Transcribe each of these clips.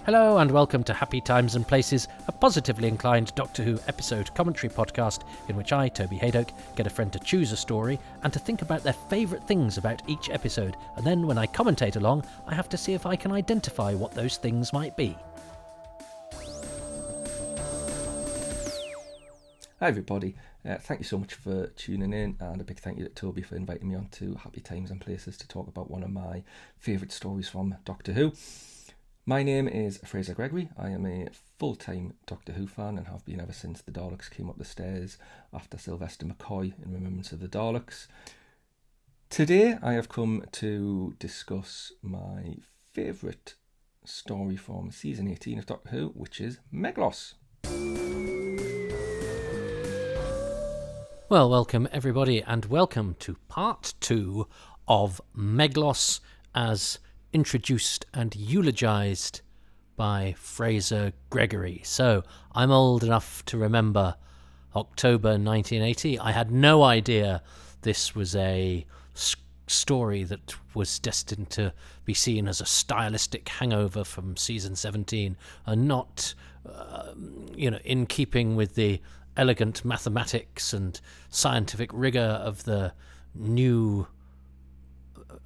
Hello and welcome to Happy Times and Places, a positively inclined Doctor Who episode commentary podcast in which I, Toby Hadoke, get a friend to choose a story and to think about their favourite things about each episode, and then when I commentate along, I have to see if I can identify what those things might be. Hi everybody, thank you so much for tuning in, and a big thank you to Toby for inviting me on to Happy Times and Places to talk about one of my favourite stories from Doctor Who. My name is Frazer Gregory. I am a full-time Doctor Who fan and have been ever since the Daleks came up the stairs after Sylvester McCoy in Remembrance of the Daleks. Today I have come to discuss my favourite story from season 18 of Doctor Who, which is Meglos. Well, welcome everybody and welcome to part 2 of Meglos as introduced and eulogised by Frazer Gregory. So, I'm old enough to remember October 1980. I had no idea this was a story that was destined to be seen as a stylistic hangover from season 17 and not, in keeping with the elegant mathematics and scientific rigour of the new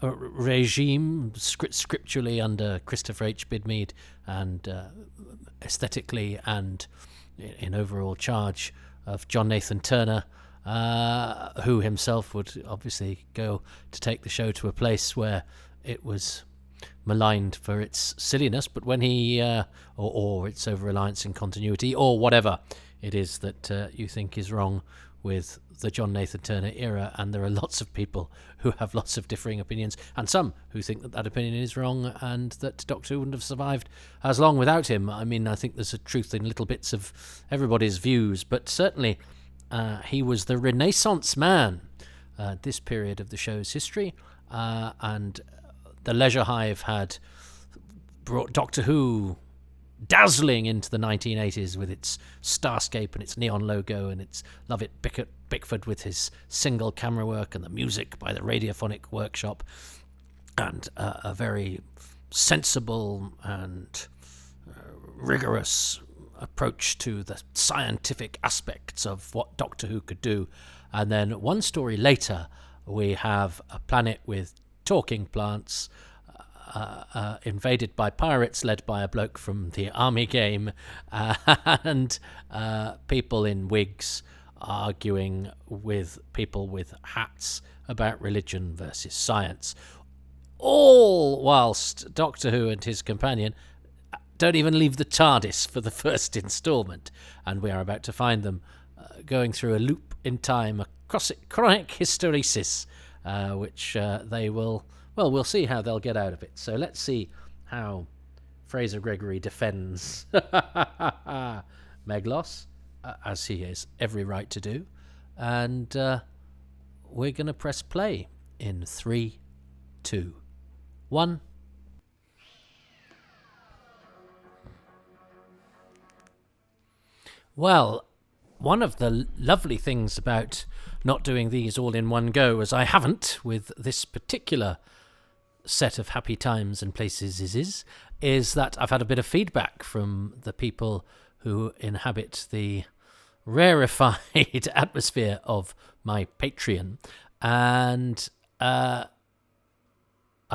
regime, scripturally under Christopher H. Bidmead, and aesthetically and in overall charge of John Nathan Turner, who himself would obviously go to take the show to a place where it was maligned for its silliness, but when he, or its over-reliance in continuity, or whatever it is that you think is wrong with the John Nathan Turner era, and there are lots of people who have lots of differing opinions, and some who think that opinion is wrong and that Doctor Who wouldn't have survived as long without him. I mean, I think there's a truth in little bits of everybody's views, but certainly he was the Renaissance man this period of the show's history, and the Leisure Hive had brought Doctor Who dazzling into the 1980s with its Starscape and its neon logo and its Love It Bickford with his single camera work and the music by the Radiophonic Workshop, and a very sensible and rigorous approach to the scientific aspects of what Doctor Who could do. And then one story later we have a planet with talking plants, invaded by pirates led by a bloke from the Army game, and people in wigs arguing with people with hats about religion versus science, all whilst Doctor Who and his companion don't even leave the TARDIS for the first instalment, and we are about to find them going through a loop in time, a chronic hysteresis, which they will... Well, we'll see how they'll get out of it. So let's see how Frazer Gregory defends Meglos, as he has every right to do. And we're going to press play in 3, 2, 1. Well, one of the lovely things about not doing these all in one go, as I haven't with this particular set of Happy Times and Places is that I've had a bit of feedback from the people who inhabit the rarefied atmosphere of my Patreon, and a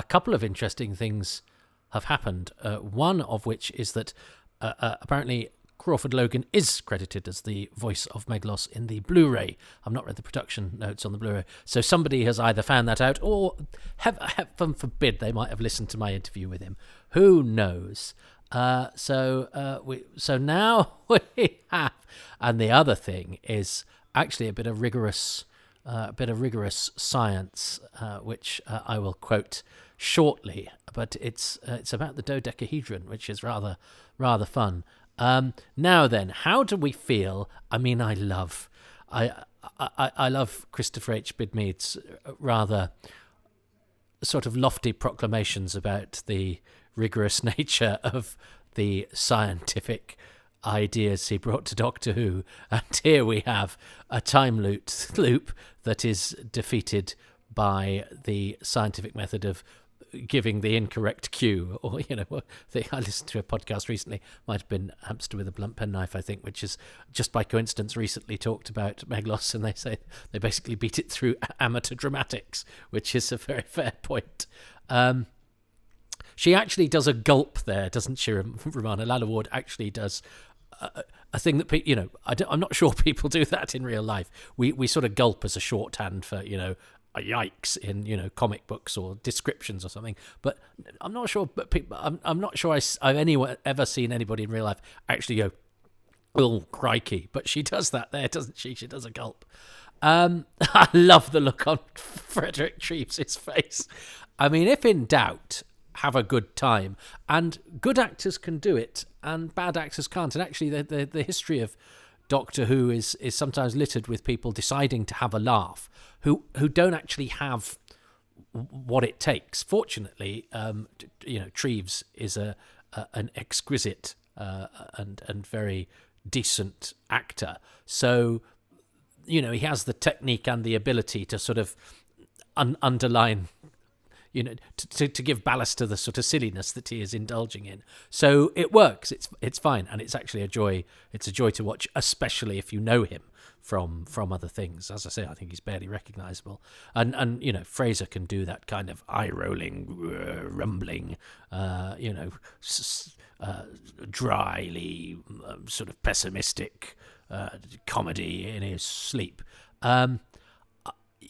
couple of interesting things have happened. One of which is that apparently Crawford Logan is credited as the voice of Meglos in the Blu-ray. I've not read the production notes on the Blu-ray. So somebody has either found that out or, heaven forbid, they might have listened to my interview with him. Who knows? So now we have... And the other thing is actually a bit of rigorous science, which I will quote shortly. But it's about the dodecahedron, which is rather fun. Now then, how do we feel? I mean, I love Christopher H. Bidmead's rather sort of lofty proclamations about the rigorous nature of the scientific ideas he brought to Doctor Who, and here we have a time loop that is defeated by the scientific method of giving the incorrect cue, or I listened to a podcast recently, might have been Hamster with a Blunt Penknife, I think, which is just by coincidence recently talked about Meglos, and they say they basically beat it through amateur dramatics, which is a very fair point. She actually does a gulp there, doesn't she, Romana? Lalla Ward actually does a thing that I'm not sure people do that in real life. We sort of gulp as a shorthand for a yikes in comic books or descriptions or something. But I'm not sure. But I'm not sure I've ever seen anybody in real life actually go, "Oh crikey!" But she does that there, doesn't she? She does a gulp. I love the look on Frederick Treves' face. I mean, if in doubt, have a good time. And good actors can do it, and bad actors can't. And actually, the history of Doctor Who is sometimes littered with people deciding to have a laugh who don't actually have what it takes. Fortunately, Treves is an exquisite and very decent actor. So, he has the technique and the ability to sort of underline, to give ballast to the sort of silliness that he is indulging in. So it works. It's fine, and it's actually a joy. It's a joy to watch, especially if you know him from other things. As I say, I think he's barely recognisable, and Frazer can do that kind of eye-rolling, rumbling, dryly sort of pessimistic comedy in his sleep.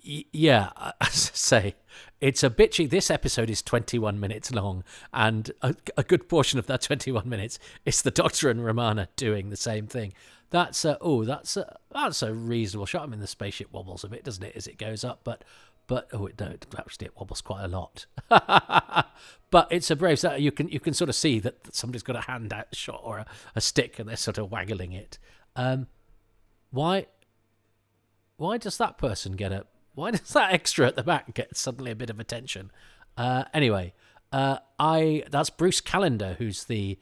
Yeah, as I say, it's a bitchy. This episode is 21 minutes long, and a good portion of that 21 minutes is the Doctor and Romana doing the same thing. That's a reasonable shot. I mean, the spaceship wobbles a bit, doesn't it, as it goes up? But actually, it wobbles quite a lot. But it's a brave. You can sort of see that somebody's got a hand out shot or a stick, and they're sort of waggling it. Why does that person get a? Why does that extra at the back get suddenly a bit of attention? Anyway, that's Bruce Callender, who's the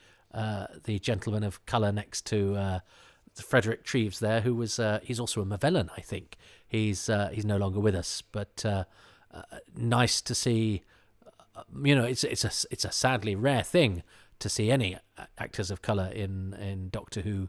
gentleman of colour next to Frederick Treves there, who was he's also a Mavellan, I think. He's no longer with us, but nice to see. It's a sadly rare thing to see any actors of colour in Doctor Who,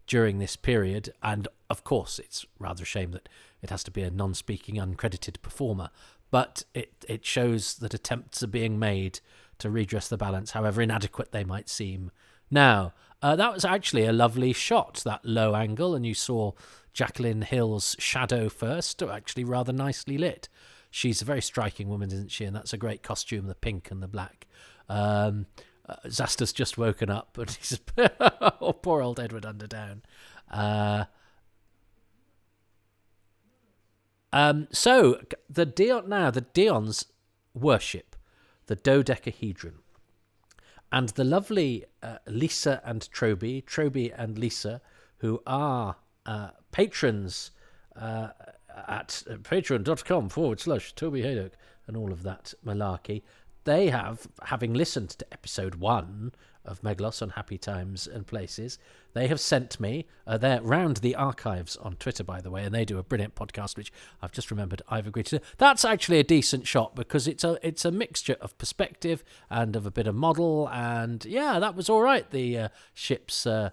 during this period. And of course it's rather a shame that it has to be a non-speaking uncredited performer, but it shows that attempts are being made to redress the balance, however inadequate they might seem now. That was actually a lovely shot, that low angle, and you saw Jacqueline Hill's shadow first, actually rather nicely lit. She's a very striking woman, isn't she? And that's a great costume, the pink and the black. Zasta's just woken up, and he's oh, poor old Edward Underdown. So the Deons worship the dodecahedron, and the lovely Lisa and Troby and Lisa, who are patrons at patreon.com/Toby Hadoke and all of that malarkey. They having listened to episode 1 of Meglos on Happy Times and Places, they have sent me, they're round the archives on Twitter, by the way, and they do a brilliant podcast, which I've just remembered I've agreed to do. That's actually a decent shot, because it's a mixture of perspective and of a bit of model, and yeah, that was all right. The the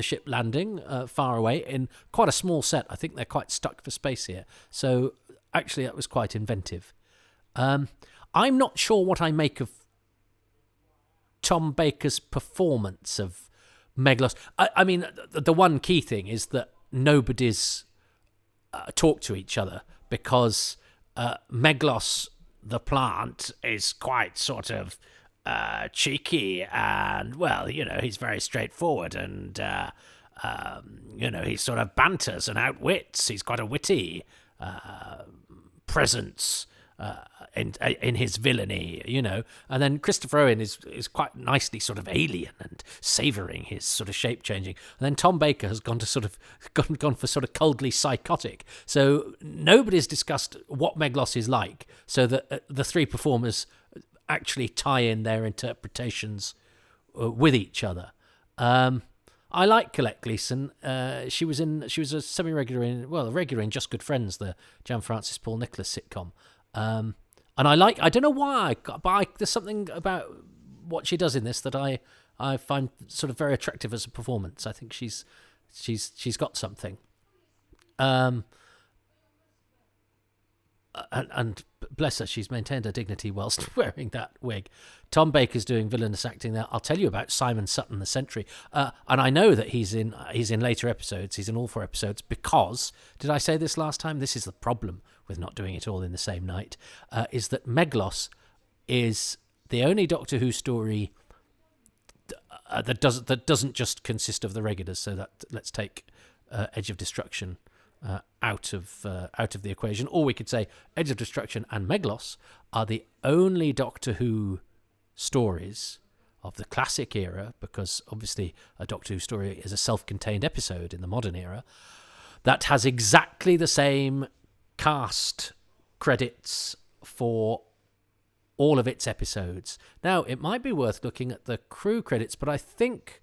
ship landing far away in quite a small set. I think they're quite stuck for space here. So actually, that was quite inventive. I'm not sure what I make of Tom Baker's performance of Meglos. I mean, the one key thing is that nobody's talk to each other, because Meglos, the plant, is quite sort of cheeky, and, well, he's very straightforward, and, he sort of banters and outwits. He's got a witty presence in his villainy, and then Christopher Owen is quite nicely sort of alien and savouring his sort of shape changing, and then Tom Baker has gone for sort of coldly psychotic. So nobody's discussed what Meglos is like, so that the three performers actually tie in their interpretations with each other. I like Colette Gleeson. She was a a regular in Just Good Friends, the Jan Francis Paul Nicholas sitcom. And I don't know why, but there's something about what she does in this that I find sort of very attractive as a performance. I think she's got something. And bless her, she's maintained her dignity whilst wearing that wig. Tom Baker's doing villainous acting there. I'll tell you about Simon Sutton, the Sentry. And I know that he's in later episodes. He's in all 4 episodes because, did I say this last time? This is the problem with not doing it all in the same night, is that Meglos is the only Doctor Who story that doesn't just consist of the regulars. So that let's take Edge of Destruction out of the equation, or we could say Edge of Destruction and Meglos are the only Doctor Who stories of the classic era, because obviously a Doctor Who story is a self-contained episode in the modern era, that has exactly the same cast credits for all of its episodes. Now, it might be worth looking at the crew credits, but I think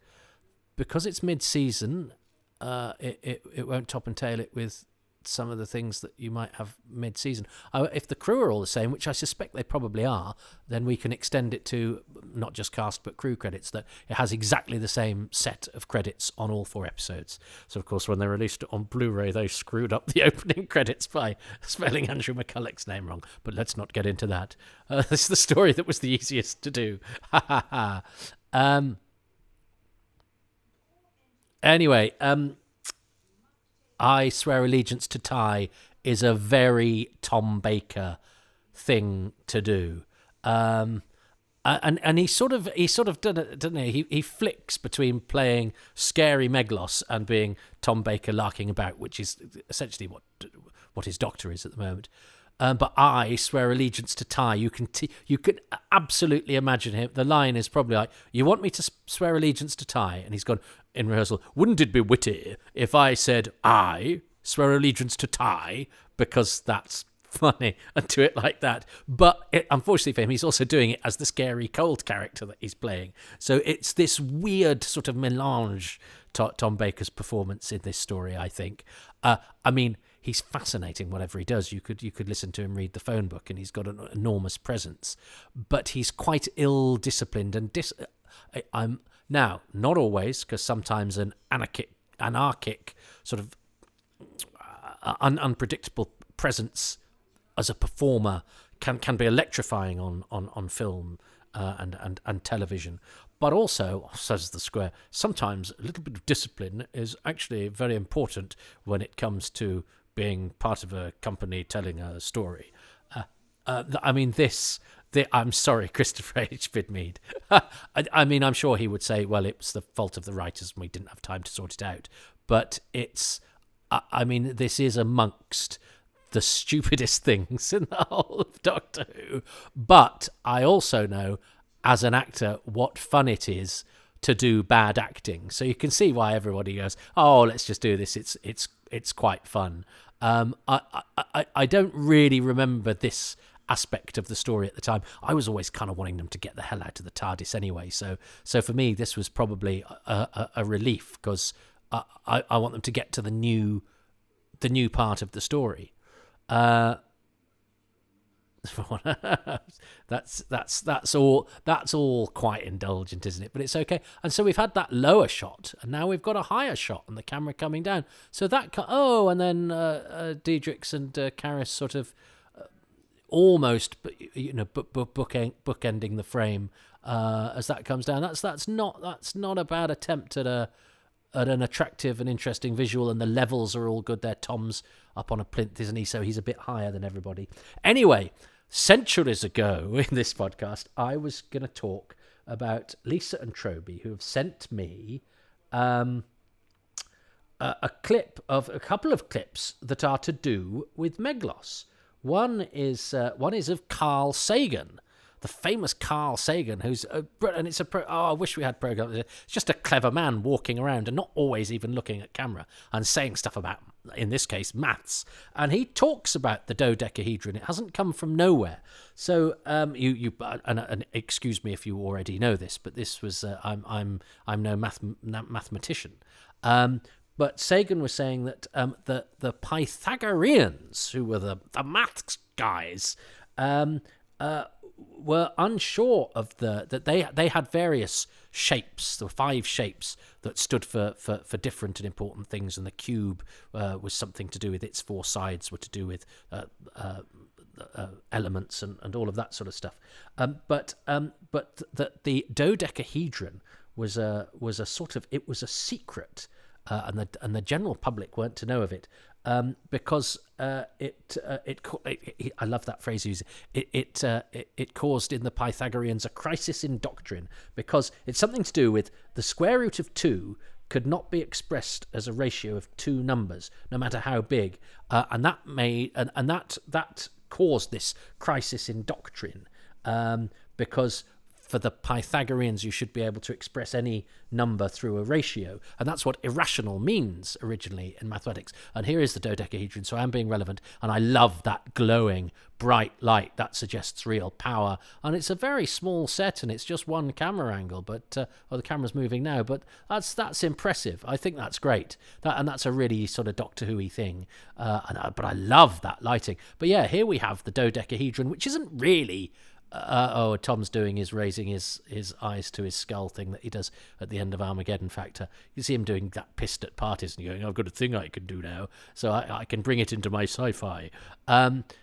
because it's mid-season, it won't top and tail it with some of the things that you might have mid-season. If the crew are all the same, which I suspect they probably are, then we can extend it to not just cast but crew credits, that it has exactly the same set of credits on all 4 episodes. So, of course, when they released it on Blu-ray, they screwed up the opening credits by spelling Andrew McCulloch's name wrong. But let's not get into that. This is the story that was the easiest to do. Ha ha ha. Anyway, I Swear Allegiance to Ty is a very Tom Baker thing to do. And he sort of done it, doesn't he? He flicks between playing scary Meglos and being Tom Baker larking about, which is essentially what his Doctor is at the moment. But I Swear Allegiance to Ty. You could absolutely imagine him. The line is probably like, "You want me to swear allegiance to Ty?" And he's gone in rehearsal, "Wouldn't it be witty if I said I swear allegiance to Ty, because that's funny," and do it like that. But unfortunately for him, he's also doing it as the scary cold character that he's playing. So it's this weird sort of melange to Tom Baker's performance in this story, I think. I mean, he's fascinating, whatever he does. You could listen to him read the phone book, and he's got an enormous presence. But he's quite ill-disciplined and I'm now not always, because sometimes an anarchic sort of unpredictable presence as a performer can be electrifying on film and television. But also, says the Square, sometimes a little bit of discipline is actually very important when it comes to being part of a company telling a story. I mean, I'm sorry, Christopher H. Bidmead. I mean, I'm sure he would say, well, it was the fault of the writers and we didn't have time to sort it out. But I mean, this is amongst the stupidest things in the whole of Doctor Who. But I also know, as an actor, what fun it is to do bad acting. So you can see why everybody goes, "Oh, let's just do this. It's quite fun." I don't really remember this aspect of the story at the time. I was always kind of wanting them to get the hell out of the TARDIS anyway. So for me, this was probably a relief, because I want them to get to the new part of the story. That's all quite indulgent, isn't it? But it's okay. And so we've had that lower shot, and now we've got a higher shot and the camera coming down. So and then Diedrichs and Caris sort of almost, bookending the frame as that comes down. That's not a bad attempt at an attractive and interesting visual, and the levels are all good there. Tom's up on a plinth, isn't he? So he's a bit higher than everybody. Anyway, centuries ago in this podcast, I was going to talk about Lisa and Toby, who have sent me a couple of clips that are to do with Meglos. One is of Carl Sagan, the famous Carl Sagan, who's and it's I wish we had program. It's just a clever man walking around and not always even looking at camera and saying stuff about, in this case, maths. And he talks about the dodecahedron. It hasn't come from nowhere. So and excuse me if you already know this, but this was I'm no mathematician. But Sagan was saying that the Pythagoreans, who were the maths guys, were unsure of that they had various shapes. There were 5 shapes that stood for different and important things, and the cube was something to do with its 4 sides, were to do with elements and all of that sort of stuff. But the dodecahedron was a sort of, it was a secret. And the general public weren't to know of it, because I love that phrase you use. It caused in the Pythagoreans a crisis in doctrine, because it's something to do with the square root of 2 could not be expressed as a ratio of 2 numbers, no matter how big, and that caused this crisis in doctrine, because for the Pythagoreans, you should be able to express any number through a ratio. And that's what irrational means originally in mathematics. And here is the dodecahedron, so I am being relevant. And I love that glowing, bright light. That suggests real power. And it's a very small set, and it's just one camera angle. But the camera's moving now. But that's impressive. I think that's great. And that's a really sort of Doctor Who-y thing. But I love that lighting. But yeah, here we have the dodecahedron, which isn't really... Tom's doing is raising his eyes to his skull thing that he does at the end of Armageddon Factor. You see him doing that pissed at parties and going, I've got a thing I can do now, so I can bring it into my sci-fi.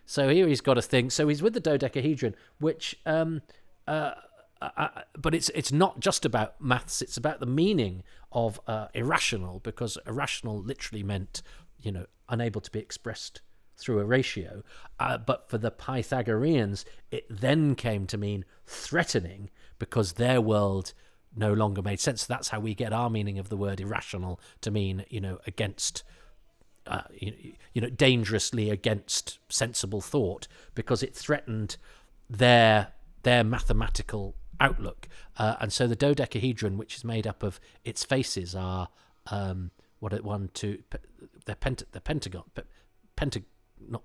So here he's got a thing. So he's with the dodecahedron, which... but it's not just about maths, it's about the meaning of irrational, because irrational literally meant, unable to be expressed through a ratio, but for the Pythagoreans it then came to mean threatening, because their world no longer made sense. So that's how we get our meaning of the word irrational to mean against dangerously against sensible thought, because it threatened their mathematical outlook. And so the dodecahedron, which is made up of its faces, are they're pentagon. Not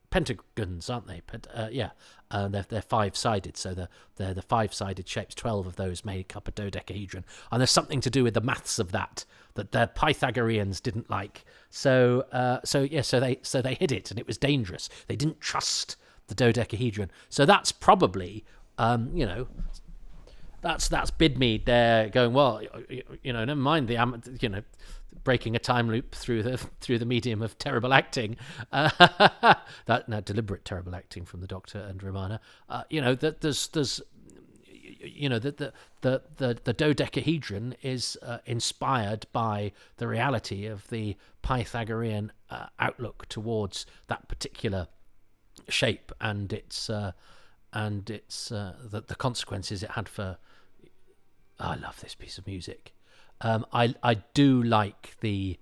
pentagons, aren't they? They're 5-sided, so they're the 5-sided shapes. 12 of those make up a dodecahedron, and there's something to do with the maths of that the Pythagoreans didn't like. So they hid it, and it was dangerous. They didn't trust the dodecahedron. So that's probably that's Bidmead there going, well, never mind the breaking a time loop through the medium of terrible acting, deliberate terrible acting from the Doctor and Romana. That there's the dodecahedron is inspired by the reality of the Pythagorean outlook towards that particular shape, and it's the consequences it had for. I love this piece of music. I do like the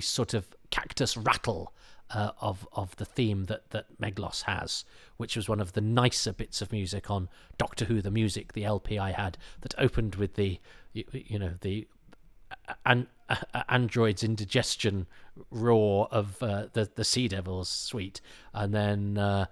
sort of cactus rattle of the theme that Meglos has, which was one of the nicer bits of music on Doctor Who the Music, the LP I had, that opened with the android's indigestion roar of the Sea Devils suite, and then the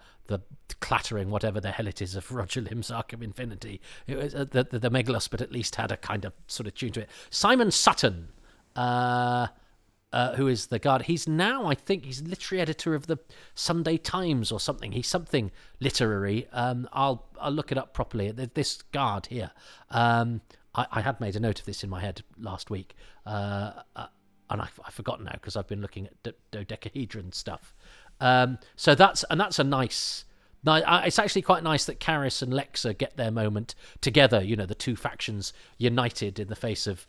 clattering, whatever the hell it is, of Roger Lim's Arc of Infinity. It was the Meglos, but at least had a kind of sort of tune to it. Simon Sutton, who is the guard, he's now, I think, he's literary editor of the Sunday Times or something. He's something literary. I'll look it up properly. This guard here. I had made a note of this in my head last week, and I've forgotten now because I've been looking at dodecahedron stuff. So that's a nice. It's actually quite nice that Caris and Lexa get their moment together. The two factions united in the face of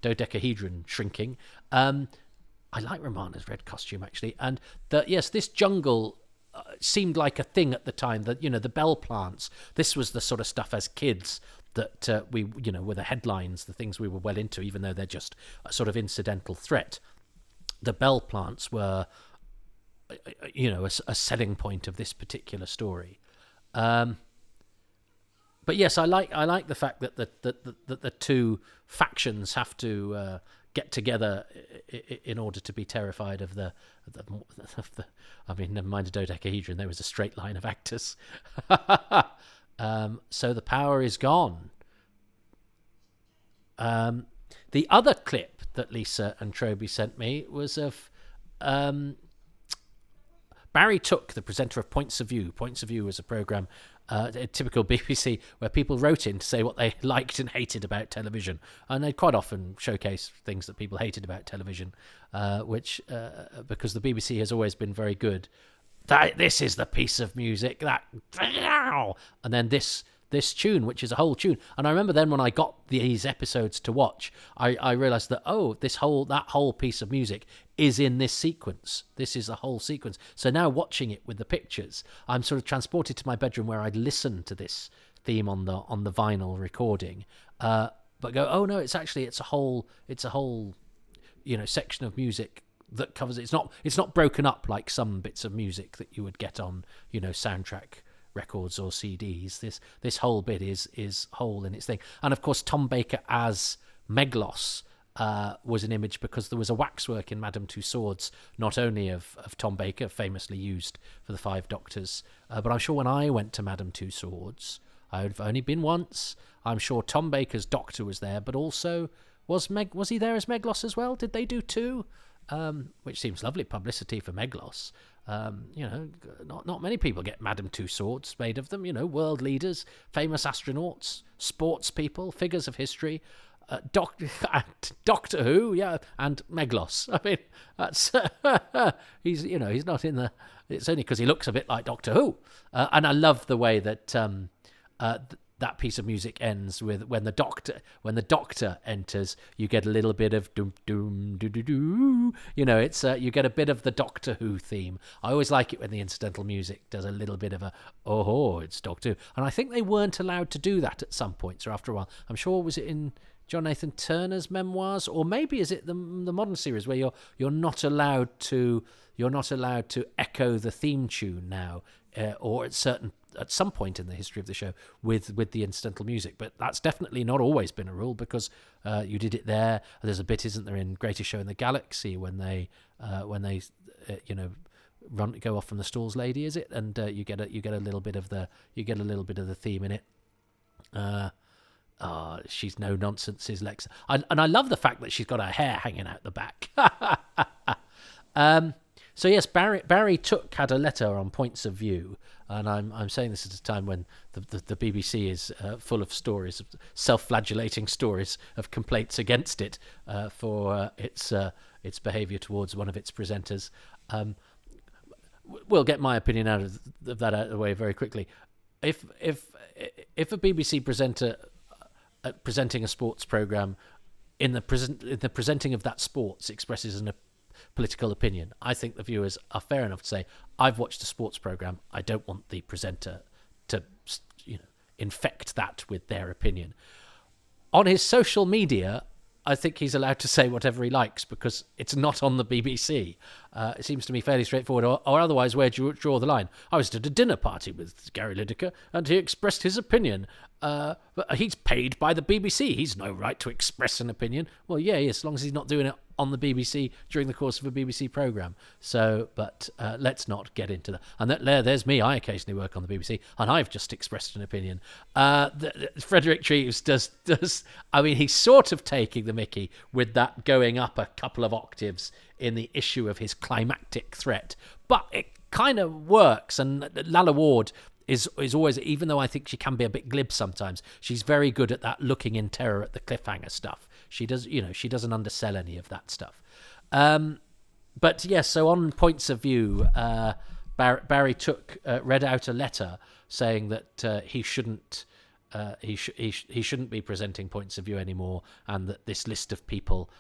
dodecahedron shrinking. I like Romana's red costume actually, and this jungle. Seemed like a thing at the time, that the bell plants, this was the sort of stuff as kids that we were the headlines, the things we were well into, even though they're just a sort of incidental threat. The bell plants were a selling point of this particular story. But yes, I like the fact that the two factions have to get together in order to be terrified of the I mean, never mind a dodecahedron. There was a straight line of actors. So the power is gone. The other clip that Lisa and Toby sent me was of Barry Took, the presenter of Points of View. Points of View was a programme, a typical BBC, where people wrote in to say what they liked and hated about television. And they'd quite often showcase things that people hated about television, which, because the BBC has always been very good. This is the piece of music, that... And then this tune, which is a whole tune. And I remember then when I got these episodes to watch, I realised that, that whole piece of music is in this sequence. This is the whole sequence. So now watching it with the pictures, I'm sort of transported to my bedroom where I'd listen to this theme on the vinyl recording, but go, oh no, it's a whole section of music that covers it. It's not broken up like some bits of music that you would get on soundtrack records or CDs. This whole bit is whole in its thing. And of course, Tom Baker as Meglos was an image because there was a waxwork in Madame Tussauds, not only of Tom Baker, famously used for the Five Doctors, but I'm sure when I went to Madame Tussauds, I've only been once, I'm sure Tom Baker's doctor was there, but also was he there as Meglos as well? Did they do two? Which seems lovely publicity for Meglos. Not many people get Madame Tussauds made of them. World leaders, famous astronauts, sports people, figures of history, Doctor Who, yeah, and Meglos. I mean, that's he's not in the. It's only because he looks a bit like Doctor Who, and I love the way that that piece of music ends with when the doctor enters, you get a little bit of doom doom doo doo doo. It's you get a bit of the Doctor Who theme. I always like it when the incidental music does a little bit of a it's Doctor Who, and I think they weren't allowed to do that at some points or after a while. I'm sure, was it in John Nathan Turner's memoirs, or maybe is it the modern series where you're not allowed to echo the theme tune now, or at some point in the history of the show with the incidental music. But that's definitely not always been a rule, because you did it there. There's a bit, isn't there, in Greatest Show in the Galaxy when they go off from the stalls lady, is it? And you get a little bit of the theme in it. She's no nonsense, is Lexa. And I love the fact that she's got her hair hanging out the back. So yes, Barry Took had a letter on Points of View, and I'm saying this at a time when the BBC is full of stories, of self-flagellating stories of complaints against it for its behaviour towards one of its presenters. We'll get my opinion out of that out of the way very quickly. If a BBC presenter presenting a sports programme in the presenting of that sports expresses a political opinion, I think the viewers are fair enough to say, I've watched a sports programme, I don't want the presenter to infect that with their opinion. On his social media, I think he's allowed to say whatever he likes because it's not on the BBC. It seems to me fairly straightforward, or otherwise, where do you draw the line? I was at a dinner party with Gary Lineker and he expressed his opinion. But he's paid by the BBC. He's no right to express an opinion. Well, yeah, as long as he's not doing it on the BBC during the course of a BBC programme. So, but let's not get into that. And there's me. I occasionally work on the BBC, and I've just expressed an opinion. Frederick Treves does. I mean, he's sort of taking the mickey with that going up a couple of octaves in the issue of his climactic threat, but it kind of works. And Lalla Ward is always, even though I think she can be a bit glib sometimes, she's very good at that looking in terror at the cliffhanger stuff. She doesn't undersell any of that stuff. But yes, so on Points of View, Barry Took read out a letter saying that he shouldn't be presenting Points of View anymore, and that this list of people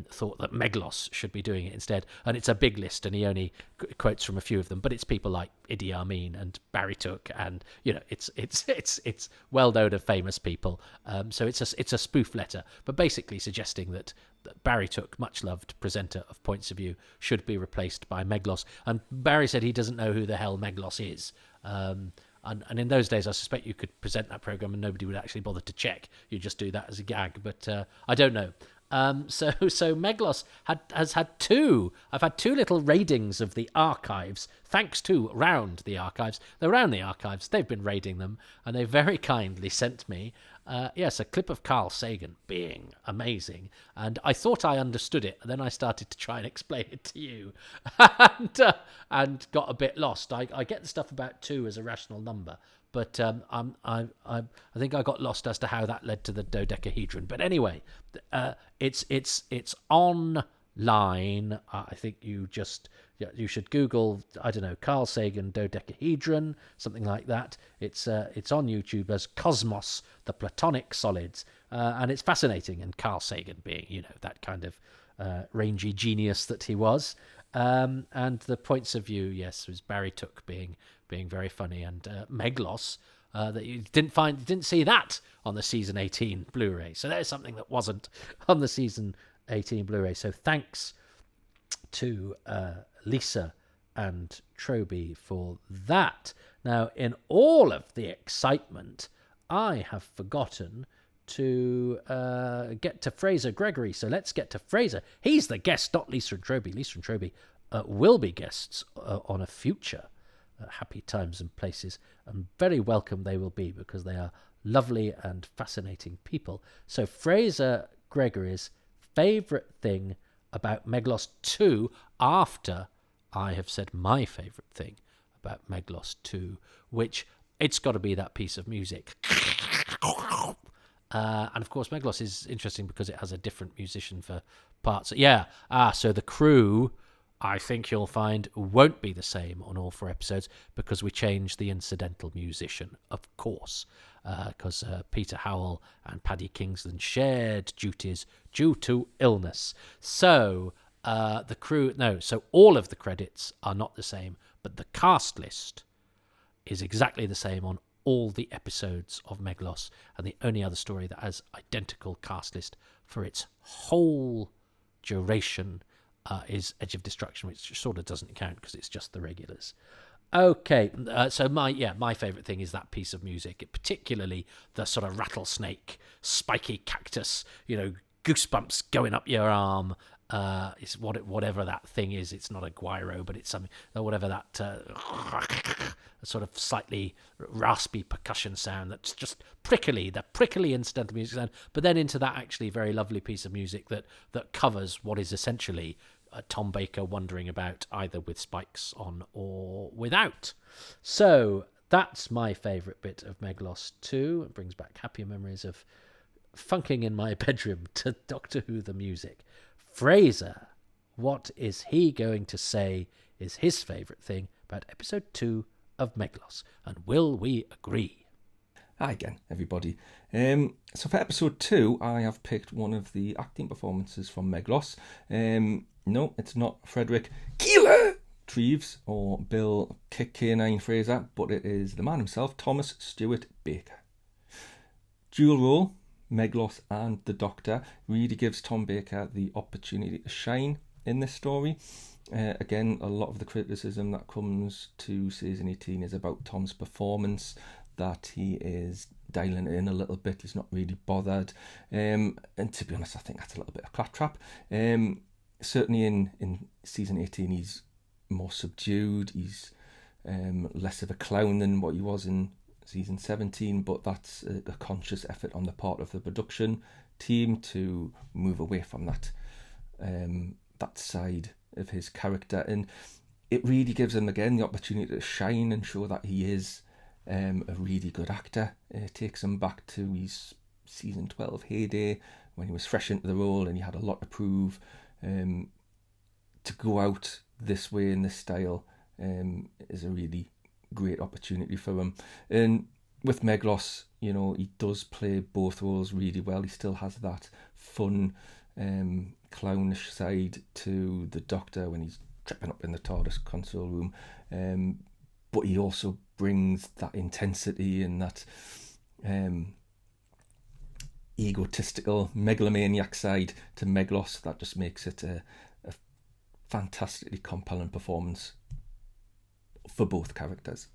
thought that Meglos should be doing it instead. And it's a big list, and he only quotes from a few of them. But it's people like Idi Amin and Barry Took, and it's well known of famous people. So it's a spoof letter, but basically suggesting that Barry Took, much loved presenter of Points of View, should be replaced by Meglos. And Barry said he doesn't know who the hell Meglos is. And in those days, I suspect you could present that program and nobody would actually bother to check. You just do that as a gag. But I don't know. So Meglos has had two. I've had two little raidings of the archives, thanks to Round the Archives. They're Round the Archives. They've been raiding them, and they very kindly sent me, a clip of Carl Sagan being amazing. And I thought I understood it, and then I started to try and explain it to you, and got a bit lost. I get the stuff about 2 as a rational number, but I think I got lost as to how that led to the dodecahedron. But anyway, it's online. I think you should Google, I don't know, Carl Sagan dodecahedron, something like that. It's on YouTube as Cosmos, the Platonic Solids, and it's fascinating. And Carl Sagan being, that kind of rangy genius that he was, and the Points of View, yes, was Barry Took being very funny, and Meglos, that you didn't see that on the season 18 Blu-ray. So there's something that wasn't on the season 18 Blu-ray. So thanks to Lisa and Toby for that. Now, in all of the excitement, I have forgotten to get to Frazer Gregory. So let's get to Frazer. He's the guest, not Lisa and Toby. Lisa and Toby will be guests on a future Happy Times and Places, and very welcome they will be, because they are lovely and fascinating people. So Frazer Gregory's favourite thing about Meglos 2, after I have said my favourite thing about Meglos 2, which it's got to be that piece of music. And of course Meglos is interesting because it has a different musician for parts. So the crew, I think you'll find, won't be the same on all 4 episodes, because we changed the incidental musician, of course, because Peter Howell and Paddy Kingsland shared duties due to illness. So so all of the credits are not the same, but the cast list is exactly the same on all the episodes of Meglos, and the only other story that has identical cast list for its whole duration is Edge of Destruction, which sort of doesn't count because it's just the regulars. Okay, so my favourite thing is that piece of music, particularly the sort of rattlesnake, spiky cactus, goosebumps going up your arm. It's whatever that thing is. It's not a guiro, but it's something, whatever that sort of slightly raspy percussion sound that's just prickly, the prickly incidental music sound, but then into that actually very lovely piece of music that covers what is essentially Tom Baker wandering about, either with spikes on or without. So that's my favourite bit of Meglos 2. It brings back happy memories of funking in my bedroom to Doctor Who the music. Frazer, what is he going to say is his favourite thing about episode 2 of Meglos, and will we agree? Hi again, everybody. So for episode 2, I have picked one of the acting performances from Meglos. No, it's not Frederick Killer Treves or Bill Kick K9 Fraser, but it is the man himself, Thomas Stewart Baker. Dual role, Meglos and the Doctor, really gives Tom Baker the opportunity to shine in this story. Again, a lot of the criticism that comes to season 18 is about Tom's performance, that he is dialing it in a little bit, he's not really bothered, and to be honest, I think that's a little bit of claptrap. Certainly in season 18 he's more subdued, he's less of a clown than what he was in season 17, but that's a conscious effort on the part of the production team to move away from that side of his character, and it really gives him again the opportunity to shine and show that he is a really good actor. It takes him back to his season 12 heyday when he was fresh into the role and he had a lot to prove. To go out this way in this style is a really great opportunity for him. And with Meglos, he does play both roles really well. He still has that fun clownish side to the Doctor when he's tripping up in the TARDIS console room, but he also brings that intensity and that egotistical megalomaniac side to Meglos that just makes it a fantastically compelling performance for both characters.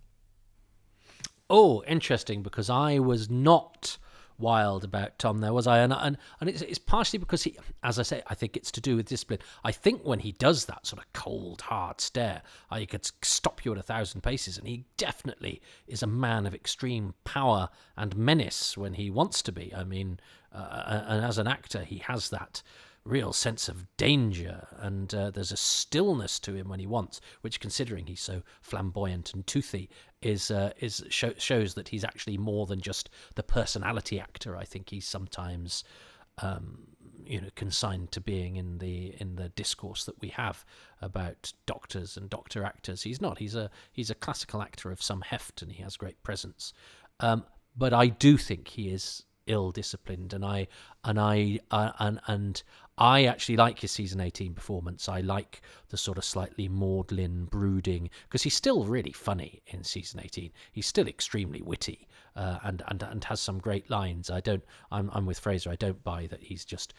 Oh, interesting, because I was not wild about Tom there, was I? And it's partially because he, as I say, I think it's to do with discipline. I think when he does that sort of cold, hard stare, he could stop you at 1,000 paces, and he definitely is a man of extreme power and menace when he wants to be. I mean, and as an actor, he has that real sense of danger, and there's a stillness to him when he wants, which, considering he's so flamboyant and toothy, shows that he's actually more than just the personality actor I think he's sometimes consigned to being in the discourse that we have about doctors and doctor actors. He's not. He's a classical actor of some heft, and he has great presence. But I do think he is ill-disciplined, and I actually like his season 18 performance. I like the sort of slightly maudlin, brooding, because he's still really funny in season 18. He's still extremely witty, and has some great lines. I'm with Frazer. I don't buy that he's just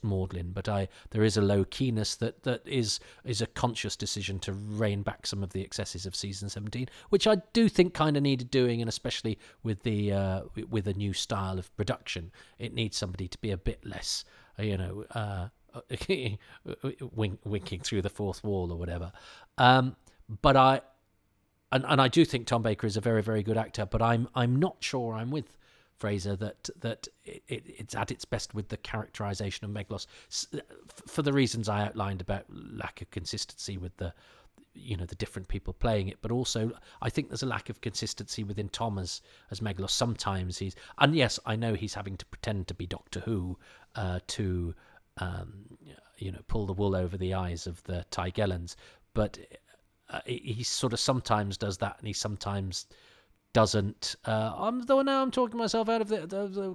maudlin, but there is a low keyness that is a conscious decision to rein back some of the excesses of season 17, which I do think kind of needed doing, and especially with the new style of production, it needs somebody to be a bit less, winking through the fourth wall or whatever. But I do think Tom Baker is a very, very good actor, but I'm not sure I'm with Frazer that it's at its best with the characterization of Meglos, for the reasons I outlined about lack of consistency with the different people playing it, but also I think there's a lack of consistency within Tom as Meglos. Sometimes and yes, I know he's having to pretend to be Doctor Who to pull the wool over the eyes of the Tigellans, but he sort of sometimes does that, and he sometimes doesn't. I'm talking myself out of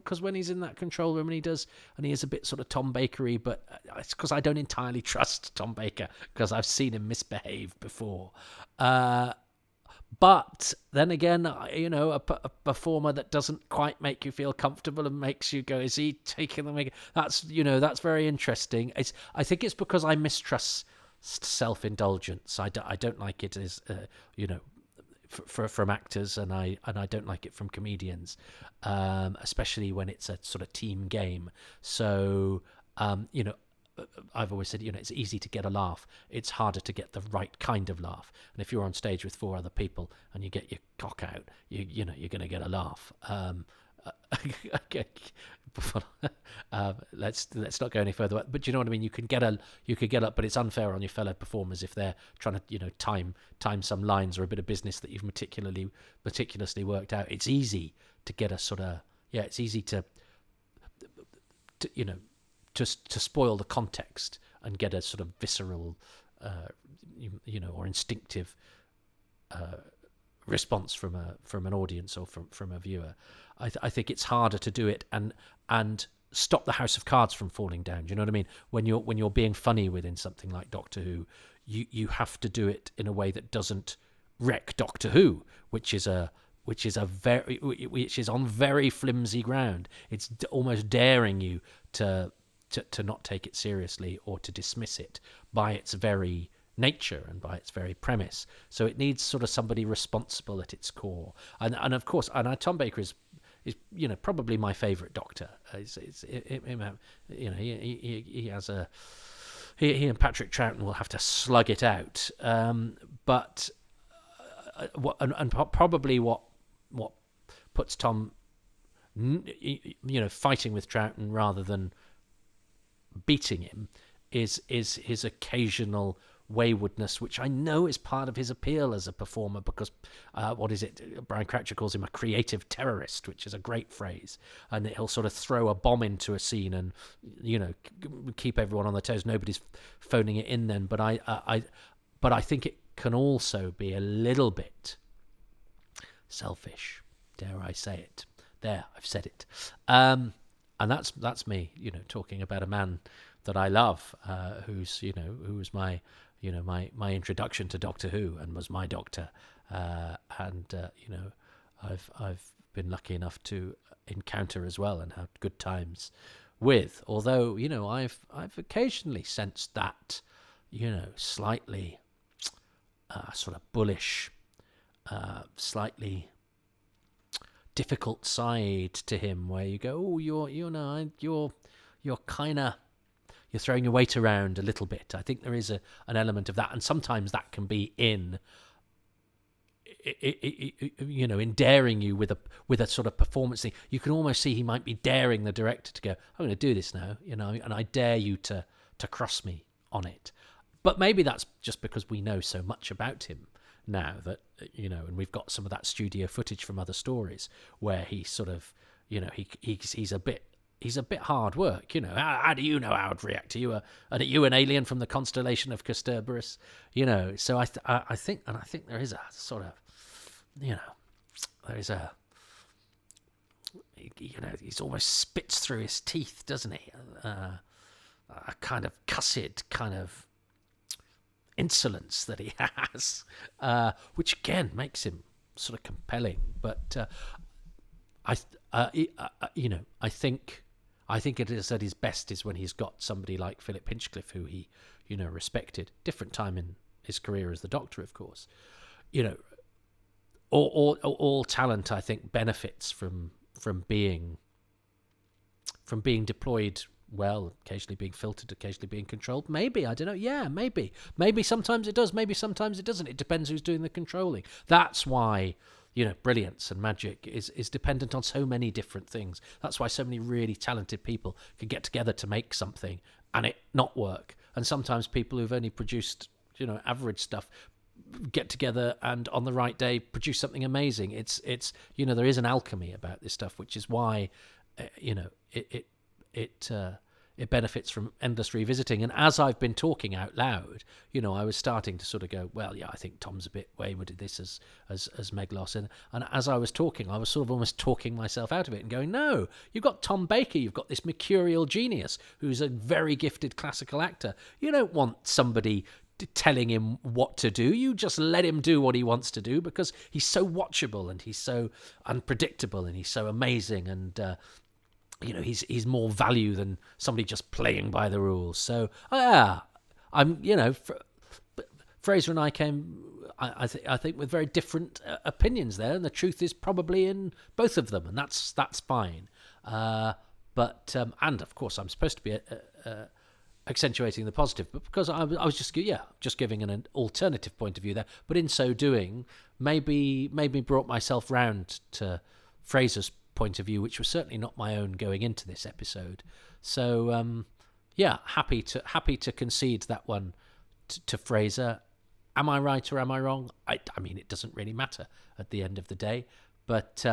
because when he's in that control room and he is a bit sort of Tom Bakery, but it's because I don't entirely trust Tom Baker, because I've seen him misbehave before. But then again, a performer that doesn't quite make you feel comfortable and makes you go, is he taking the make? That's very interesting. I think it's because I mistrust self-indulgence. I don't like it as from actors, and I don't like it from comedians, especially when it's a sort of team game. So I've always said, it's easy to get a laugh. It's harder to get the right kind of laugh. And if you're on stage with 4 other people and you get your cock out, you're going to get a laugh. Let's not go any further. But you know what I mean. You could get up, but it's unfair on your fellow performers if they're trying to time some lines or a bit of business that you've meticulously worked out. It's easy to get a sort of It's easy to spoil the context and get a sort of visceral, or instinctive response from an audience or from a viewer. I think it's harder to do it and stop the house of cards from falling down. Do you know what I mean? When you're being funny within something like Doctor Who, you have to do it in a way that doesn't wreck Doctor Who, which is on very flimsy ground. It's almost daring you to not take it seriously or to dismiss it by its very nature and by its very premise. So it needs sort of somebody responsible at its core. And of course, Tom Baker is probably my favourite Doctor. He and Patrick Troughton will have to slug it out. But probably what puts Tom, fighting with Troughton rather than beating him is his occasional waywardness, which I know is part of his appeal as a performer, because Brian Croucher calls him a creative terrorist, which is a great phrase, and he'll sort of throw a bomb into a scene and keep everyone on their toes. Nobody's phoning it in then, but I think it can also be a little bit selfish, dare I say it. There, I've said it. And that's me, talking about a man that I love, who was my introduction to Doctor Who and was my doctor, I've been lucky enough to encounter as well and had good times with. Although I've occasionally sensed that slightly sort of bullish, slightly difficult side to him, where you go, oh, you're throwing your weight around a little bit. I think there is an element of that, and sometimes that can be in daring you with a sort of performance thing. You can almost see he might be daring the director to go, I'm going to do this now, and I dare you to cross me on it. But maybe that's just because we know so much about him now that, and we've got some of that studio footage from other stories where he sort of, he's a bit hard work. How do you know how I'd react? Are you an alien from the constellation of Cerberus? So I think there is a sort of, there is a, he's almost spits through his teeth, doesn't he? A kind of cussed kind of insolence that he has, which again makes him sort of compelling. But I think it is at his best is when he's got somebody like Philip Hinchcliffe, who he respected. Different time in his career as the Doctor, of course. All talent, I think, benefits from being deployed well, occasionally being filtered, occasionally being controlled. Maybe, I don't know. Yeah, maybe sometimes it does, maybe sometimes it doesn't. It depends who's doing the controlling. That's why brilliance and magic is dependent on so many different things. That's why so many really talented people can get together to make something and it not work. And sometimes people who've only produced average stuff get together and on the right day produce something amazing. It's there is an alchemy about this stuff, which is why it benefits from endless revisiting. And as I've been talking out loud, I was starting to sort of go, well, yeah, I think Tom's a bit wayward at this as Meglos. And as I was talking, I was sort of almost talking myself out of it and going, no, you've got Tom Baker, you've got this mercurial genius who's a very gifted classical actor. You don't want somebody telling him what to do. You just let him do what he wants to do, because he's so watchable and he's so unpredictable and he's so amazing, and he's more value than somebody just playing by the rules. So Frazer and I came, I think, with very different opinions there, and the truth is probably in both of them, and that's fine. But of course, I'm supposed to be accentuating the positive, but because I was just giving an alternative point of view there. But in so doing, maybe brought myself round to Frazer's point of view, which was certainly not my own going into this episode. So happy to concede that one to Frazer. Am I right or am I wrong? I mean, it doesn't really matter at the end of the day. But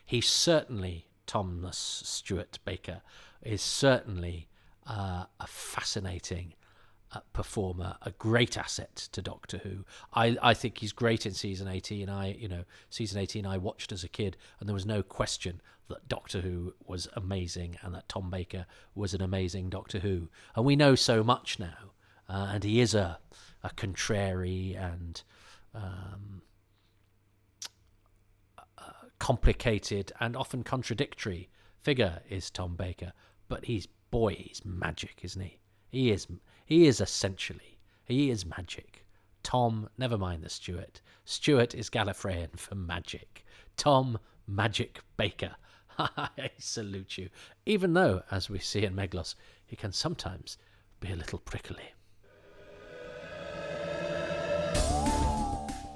he's certainly, Thomas Stewart Baker is certainly a fascinating performer, a great asset to Doctor Who. I think he's great in season 18. Season 18 I watched as a kid, and there was no question that Doctor Who was amazing and that Tom Baker was an amazing Doctor Who. And we know so much now, and he is a contrary and complicated and often contradictory figure is Tom Baker, but he's magic, isn't he? He is essentially magic. Tom, never mind the Stewart. Stewart is Gallifreyan for magic. Tom Magic Baker. I salute you. Even though, as we see in Meglos, he can sometimes be a little prickly.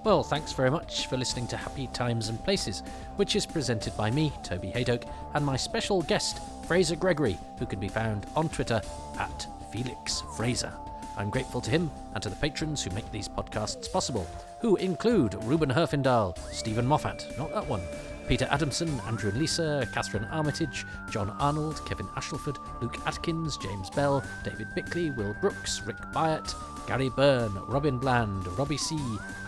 Well, thanks very much for listening to Happy Times and Places, which is presented by me, Toby Hadoke, and my special guest, Frazer Gregory, who can be found on Twitter at Felix Fraser. I'm grateful to him and to the patrons who make these podcasts possible, who include Ruben Herfindahl, Stephen Moffat, not that one, Peter Adamson, Andrew and Lisa, Catherine Armitage, John Arnold, Kevin Ashleford, Luke Atkins, James Bell, David Bickley, Will Brooks, Rick Byatt, Gary Byrne, Robin Bland, Robbie C.,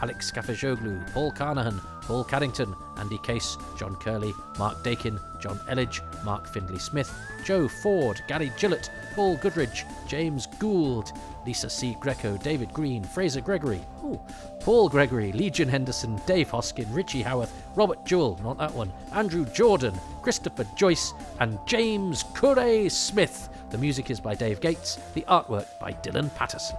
Alex Scafajoglu, Paul Carnahan, Paul Caddington, Andy Case, John Curley, Mark Dakin, John Elledge, Mark Findlay-Smith, Joe Ford, Gary Gillett, Paul Goodridge, James Gould, Lisa C. Greco, David Green, Frazer Gregory, Paul Gregory, Legion Henderson, Dave Hoskin, Richie Howarth, Robert Jewell, not that one, Andrew Jordan, Christopher Joyce, and James Curray Smith. The music is by Dave Gates, the artwork by Dylan Patterson.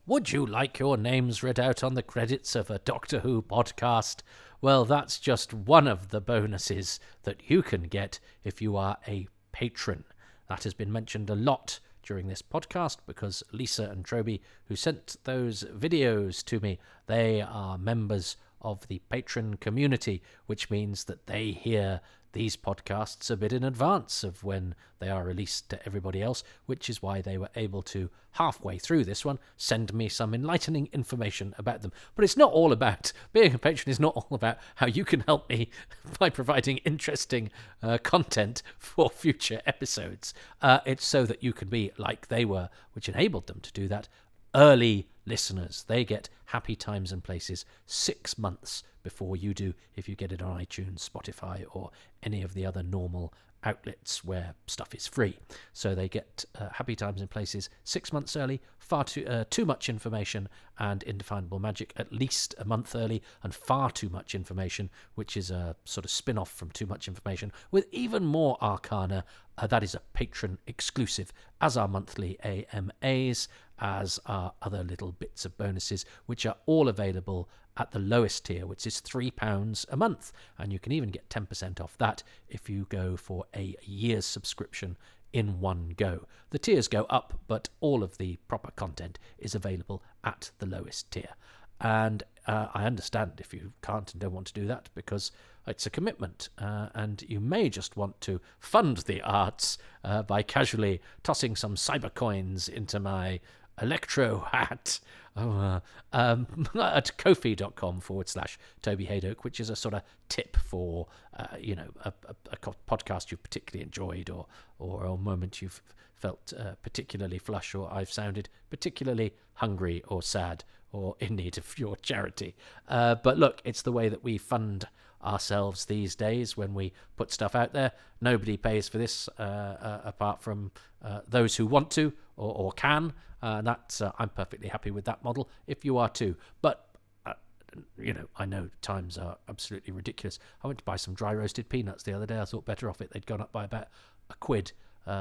Would you like your names read out on the credits of a Doctor Who podcast? Well, that's just one of the bonuses that you can get if you are a patron. That has been mentioned a lot during this podcast because Lisa and Toby, who sent those videos to me, they are members of the patron community, which means that they hear these podcasts a bit in advance of when they are released to everybody else, which is why they were able to, halfway through this one, send me some enlightening information about them. But it's not all about, being a patron is not all about how you can help me by providing interesting content for future episodes. It's so that you can be like they were, which enabled them to do that, early listeners. They get Happy Times and Places 6 months before you do if you get it on iTunes, Spotify, or any of the other normal outlets where stuff is free. So they get Happy Times and Places 6 months early, far too much information and Indefinable Magic at least a month early, and Far Too Much Information, which is a sort of spin-off from Too Much Information with even more arcana. That is a patron exclusive, as are monthly AMAs, as are other little bits of bonuses, which are all available at the lowest tier, which is £3 a month. And you can even get 10% off that if you go for a year's subscription in one go. The tiers go up, but all of the proper content is available at the lowest tier. And I understand if you can't and don't want to do that, because it's a commitment, and you may just want to fund the arts by casually tossing some cyber coins into my electro hat at ko-fi.com/Toby Hadoke, which is a sort of tip for a podcast you've particularly enjoyed, or a moment you've felt particularly flush, or I've sounded particularly hungry or sad or in need of your charity. But look, it's the way that we fund ourselves these days when we put stuff out there. Nobody pays for this apart from those who want to or can. That's I'm perfectly happy with that model, if you are too. But I know times are absolutely ridiculous. I went to buy some dry roasted peanuts the other day. I thought better off it. They'd gone up by about £1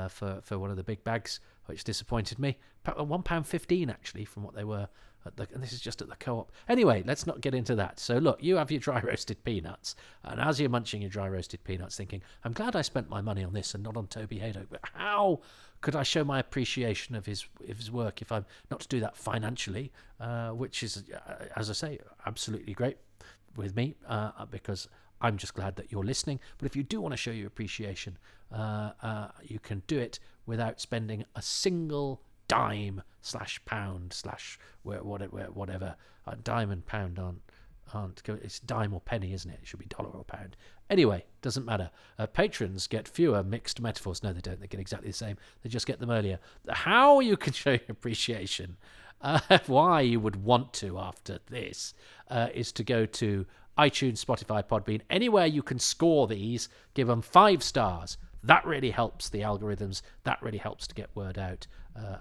for one of the big bags, which disappointed me. £1.15 actually from what they were and this is just at the co-op. Anyway, let's not get into that. So look, you have your dry roasted peanuts, and as you're munching your dry roasted peanuts, thinking, I'm glad I spent my money on this and not on Toby Hadoke, but how could I show my appreciation of his work if I'm not to do that financially, which is, as I say, absolutely great with me, because I'm just glad that you're listening. But if you do want to show your appreciation, you can do it without spending a single dime /pound whatever. Dime and pound aren't it's dime or penny, isn't it? It should be dollar or pound. Anyway, doesn't matter. Patrons get fewer mixed metaphors. No, they don't. They get exactly the same. They just get them earlier. How you can show your appreciation, why you would want to after this, is to go to iTunes, Spotify, Podbean, anywhere you can score these, give them 5 stars. That really helps the algorithms. That really helps to get word out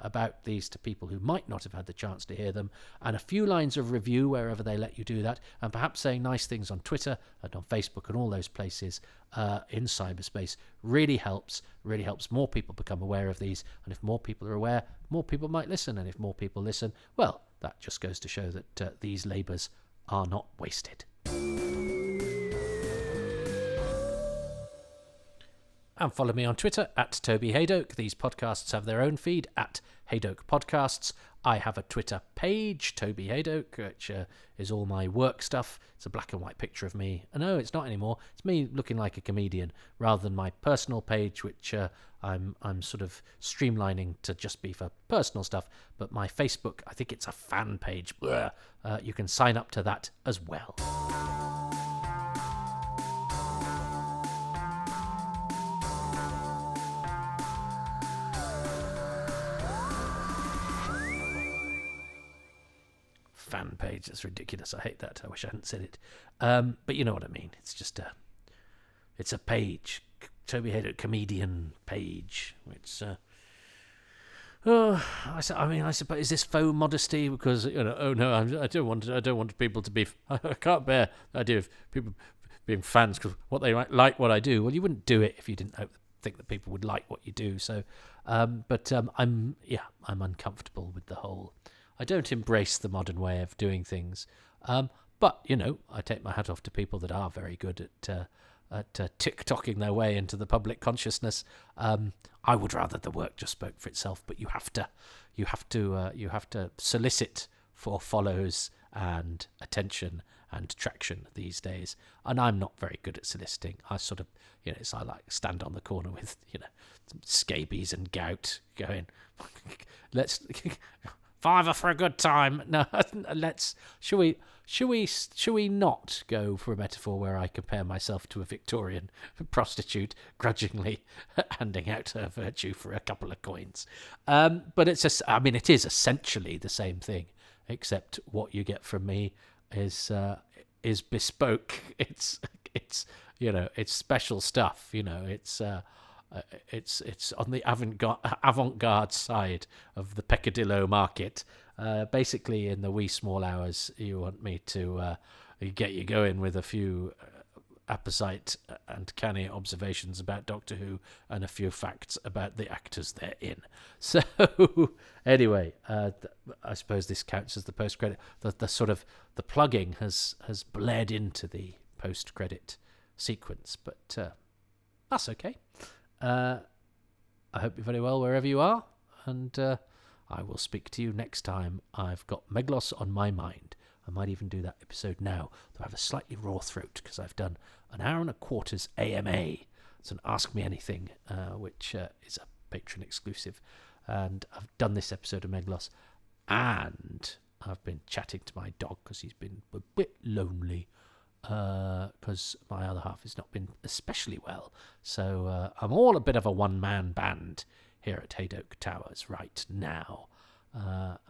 about these to people who might not have had the chance to hear them. And a few lines of review wherever they let you do that. And perhaps saying nice things on Twitter and on Facebook and all those places in cyberspace really helps. Really helps more people become aware of these. And if more people are aware, more people might listen. And if more people listen, well, that just goes to show that these labours are not wasted. And follow me on Twitter at Toby Hadoke. These podcasts have their own feed at Hadoke Podcasts. I have a Twitter page, Toby Hadoke, which is all my work stuff. It's a black and white picture of me. No, it's not anymore. It's me looking like a comedian, rather than my personal page, which I'm sort of streamlining to just be for personal stuff. But my Facebook, I think it's a fan page. You can sign up to that as well. fan page. That's ridiculous. I hate that. I wish I hadn't said it. But you know what I mean. It's just it's a page. Toby Hadoke comedian page. It's I suppose, is this faux modesty? Because I don't want people to be. I can't bear the idea of people being fans because what they might like what I do. Well, you wouldn't do it if you didn't think that people would like what you do. So, I'm uncomfortable with the whole. I don't embrace the modern way of doing things. But I take my hat off to people that are very good at TikToking their way into the public consciousness. I would rather the work just spoke for itself, but you have to solicit for follows and attention and traction these days. And I'm not very good at soliciting. I sort of, I like stand on the corner with, some scabies and gout going, let's $5 for a good time. No, shall we not go for a metaphor where I compare myself to a Victorian prostitute grudgingly handing out her virtue for a couple of coins? But it is essentially the same thing, except what you get from me is bespoke. It's special stuff. It's on the avant-garde side of the peccadillo market. Basically, in the wee small hours, you want me to get you going with a few apposite and canny observations about Doctor Who and a few facts about the actors they're in. So, anyway, I suppose this counts as the post-credit. The sort of the plugging has bled into the post-credit sequence, but that's okay. I hope you're very well wherever you are, and I will speak to you next time. I've got Meglos on my mind. I might even do that episode now, though I have a slightly raw throat because I've done an hour and a quarter's AMA. It's an Ask Me Anything, which is a patron exclusive. And I've done this episode of Meglos, and I've been chatting to my dog because he's been a bit lonely because my other half has not been especially well. So I'm all a bit of a one-man band here at Hadoke Towers right now.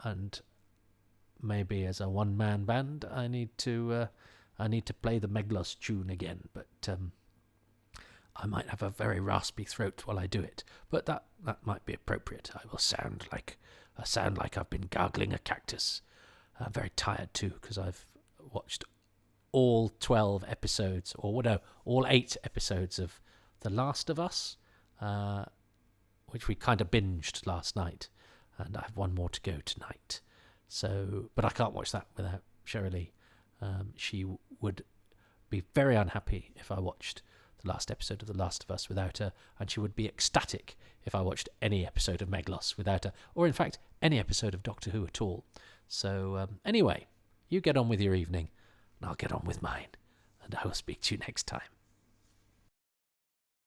And maybe as a one-man band, I need to play the Meglos tune again, but I might have a very raspy throat while I do it. But that might be appropriate. I will sound like I've been gargling a cactus. I'm very tired too because I've watched all 12 episodes, all 8 episodes of The Last of Us, which we kind of binged last night, and I have one more to go tonight. So, but I can't watch that without Shirley. She would be very unhappy if I watched the last episode of The Last of Us without her, and she would be ecstatic if I watched any episode of Meglos without her, or in fact, any episode of Doctor Who at all. So, anyway, you get on with your evening, and I'll get on with mine, and I will speak to you next time.